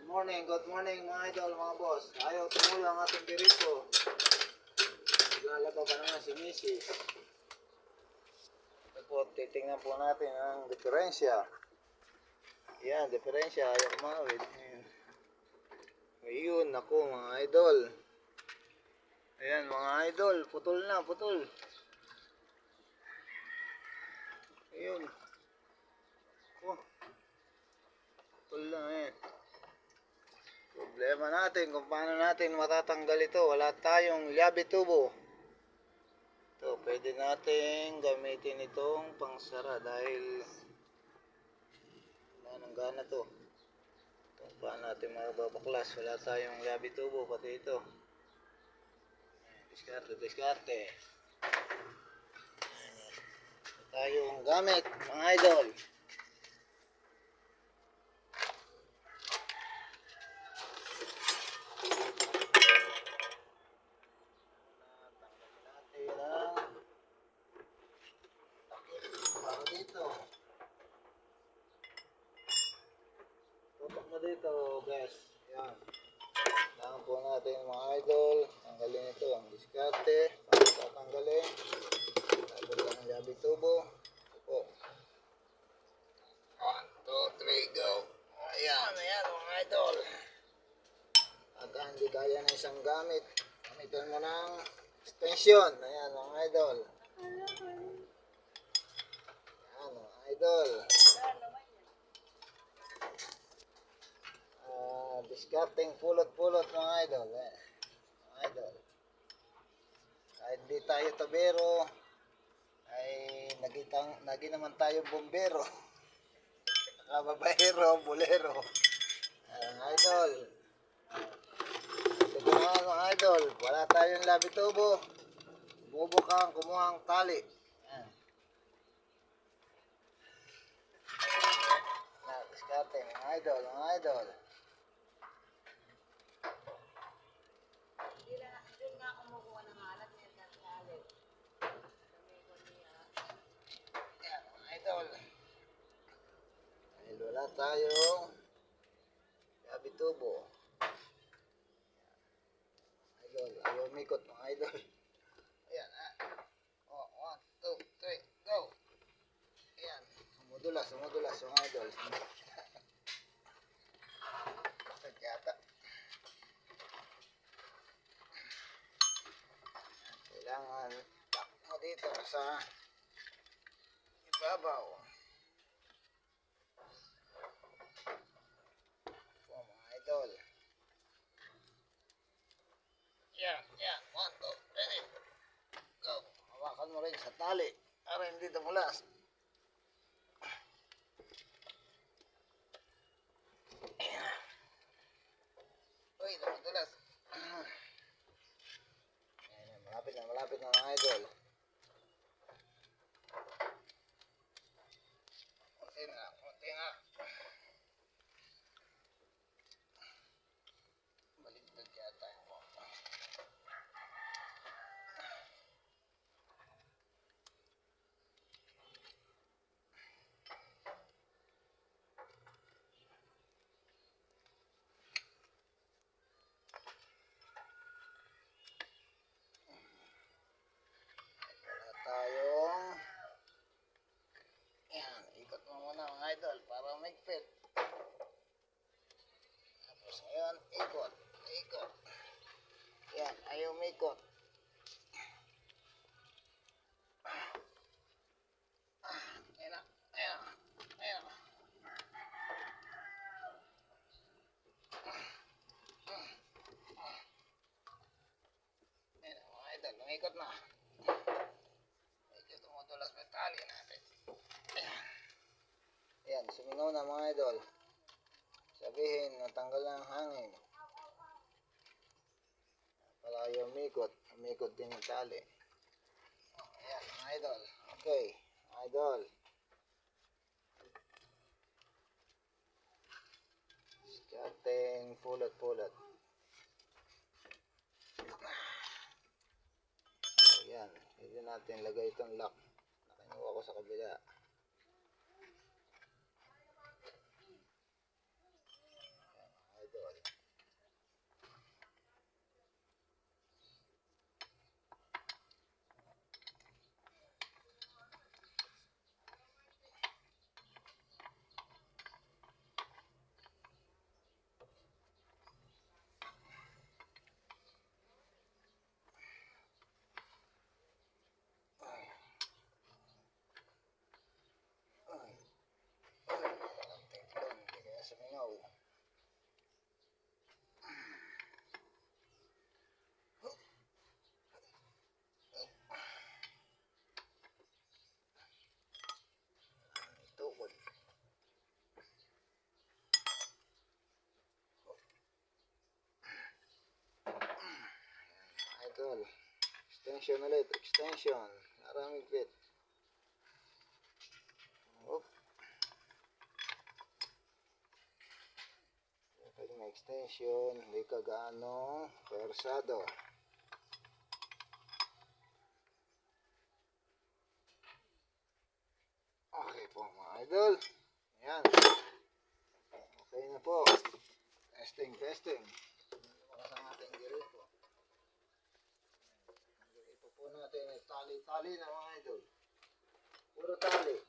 Good morning mga idol, mga boss. Ayaw tumulo ang ating dirito. Naglalaba pa naman si Missy. Ito po, titingnan po natin ang diferensya. Yan, diferensya. Ayaw kumawid. Ngayon, ako mga idol. Ayan mga idol, putol na, putol. Ayun. Oh, putol na eh. Problema natin kung paano natin matatanggal ito. Wala tayong llabe tubo. Ito, pwede natin gamitin itong pangsara dahil wala nang gana to. Kung paano natin mababaklas. Wala tayong llabe tubo pati ito. Diskarte, diskarte. Ito tayong gamit mga idol. Tutok mo dito guys. Yan. Tanggalin po natin mga idol. Tanggalin ito ang diskarte. Paano tatanggalin? Tanggalin ang llabe tubo. Ito po. 1, 2, 3, go. Ayan, ayan mga idol. Pagka hindi kaya na isang gamit, gamitin mo ng extension. Ayan mga idol. Ayan mga idol. Discarding pulot-pulot mga idol. Mga idol. Kahit di tayo tabero, ay naging naman tayo bombero. Kababaero, bolero. Mga idol. Ito mga idol. Wala tayong llabe tubo. Bubukang kumuhang tali. Discarding mga idol, mga idol. Dahil wala tayong llabe tubo. Idol, ayaw mikot mga idol. Ayan oh, 1, 2, 3, go. Ayan, sumudulas mga idol. Yata. Kailangan tak mo dito sa ibabaw. Mga idol. Yan, 1, 2, 3, go. Hawakan mo rin sa tali para hindi tumulas. Uy, tumulas. Malapit na mga idol. Kunti nga. Baligtad yata yung mapa. Tayong yan, ikot mo muna mga idol para mag-fit. Tapos ngayon, ikot. Yan, ayaw mikot. Ayan. Ayan mga idol, lumikot na. Medyo tumutulas may tali natin. Ayan, sumingaw na mga idol. Sabihin, natanggal na ang hangin. Para ayaw umikot din yung tali. Ayan mga idol. Okay, idol. Discarding pulot-pulot. Ayan, hindi natin lagay itong lock. Nakinuha ko sa kabila. Ayan, idol. Wow. Tukod. Idol. Extension ulit. Extension. Maraming fit. Oop. Pag may extension, hindi ka gaano persado. Okay po mga idol. Ayan. Okay na po. Testing, testing. Bukas ang ating girito. Ang girito po natin ay tali-tali na mga idol. Puro tali.